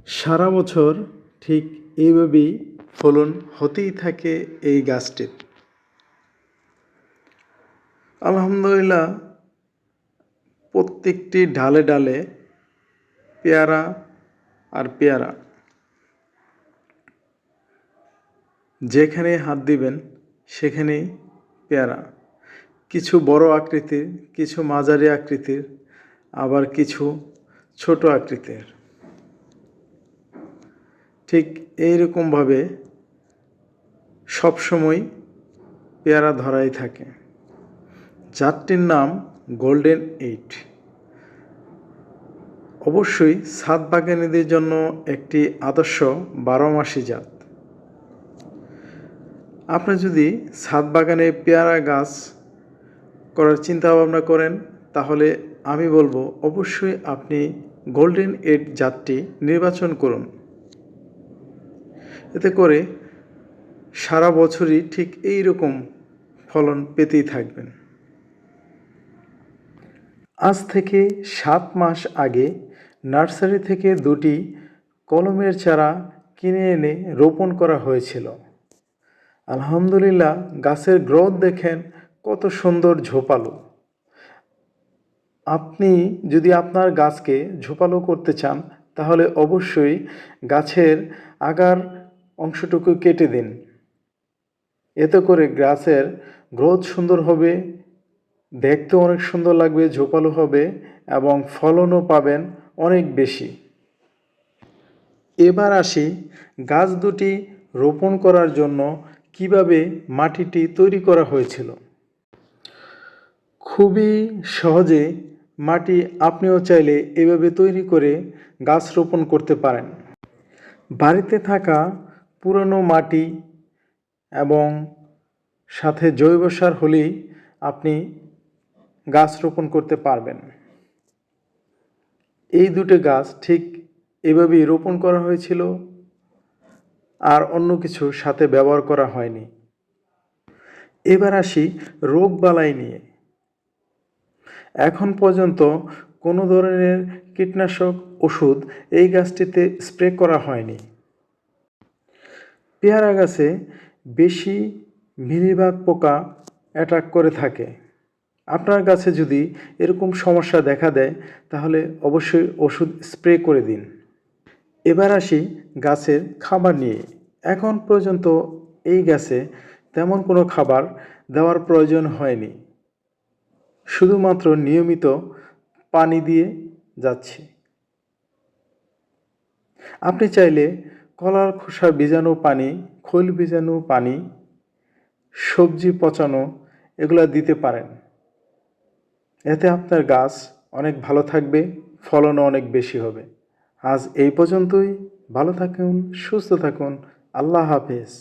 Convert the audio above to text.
সারা বছর ঠিক এইভাবেই ফলন হতেই থাকে এই গাছটির। আলহামদুলিল্লাহ, প্রত্যেকটি ডালে ডালে পেয়ারা আর পেয়ারা। যেখানে হাত দিবেন সেখানেই পেয়ারা। কিছু বড় আকৃতির, কিছু মাঝারি আকৃতির, আবার কিছু ছোট আকৃতির। ঠিক এইরকমভাবে সবসময় পেয়ারা ধরাই থাকে। জাতটির নাম গোল্ডেন 8। অবশ্যই ছাদ বাগানীদের জন্য একটি আদর্শ 12 মাসি জাত। আপনি যদি ছাদ বাগানে পেয়ারা গাছ করার চিন্তা ভাবনা করেন, তাহলে আমি বলবো অবশ্যই আপনি গোল্ডেন 8 জাতটি নির্বাচন করুন। এতে করে সারা বছরই ঠিক এই রকম ফলন পেতেই থাকবেন। আজ থেকে 7 মাস আগে নার্সারি থেকে 2টি কলমের চারা কিনে এনে রোপণ করা হয়েছিল। আলহামদুলিল্লাহ, গাছের গ্রোথ দেখেন কত সুন্দর ঝোপালো। আপনি যদি আপনার গাছকে ঝোপালো করতে চান, তাহলে অবশ্যই গাছের আগার অংশটুকু কেটে দিন। এতে করে গাছের গ্রোথ সুন্দর হবে, দেখতে অনেক সুন্দর লাগবে, ঝোপালো হবে এবং ফলনও পাবেন অনেক বেশি। এবার আসি গাছ দুটি রোপণ করার জন্য কিভাবে মাটিটি তৈরি করা হয়েছিল। খুবই সহজে মাটি আপনিও চাইলে এভাবে তৈরি করে গাছ রোপণ করতে পারেন। বাড়িতে থাকা পুরনো মাটি এবং সাথে জৈব সার হলেই আপনি গাছ রোপণ করতে পারবেন। এই দুটো গাছ ঠিক এভাবেই রোপণ করা হয়েছিল, আর অন্য কিছু সাথে ব্যবহার করা হয়নি। এবার আসি রোগবালাই নিয়ে। এখন পর্যন্ত কোনো ধরনের কীটনাশক ওষুধ এই গাছটিতে স্প্রে করা হয়নি। পেয়ারা গাছে বেশি মিলিবাগ পোকা অ্যাটাক করে থাকে। আপনার গাছে যদি এরকম সমস্যা দেখা দেয়, তাহলে অবশ্যই ওষুধ স্প্রে করে দিন। এবার আসি গাছের খাবার নিয়ে। এখন পর্যন্ত এই গাছে তেমন কোনো খাবার দেওয়ার প্রয়োজন হয়নি, শুধুমাত্র নিয়মিত পানি দিয়ে যাচ্ছি। আপনি চাইলে কলার খোসা ভিজানো পানি, খৈল ভিজানো পানি, সবজি পচানো এগুলো দিতে পারেন। এতে আপনার গাছ অনেক ভালো থাকবে, ফলনও অনেক বেশি হবে। আজ এই পর্যন্তই। ভালো থাকুন, সুস্থ থাকুন। আল্লাহ হাফেজ।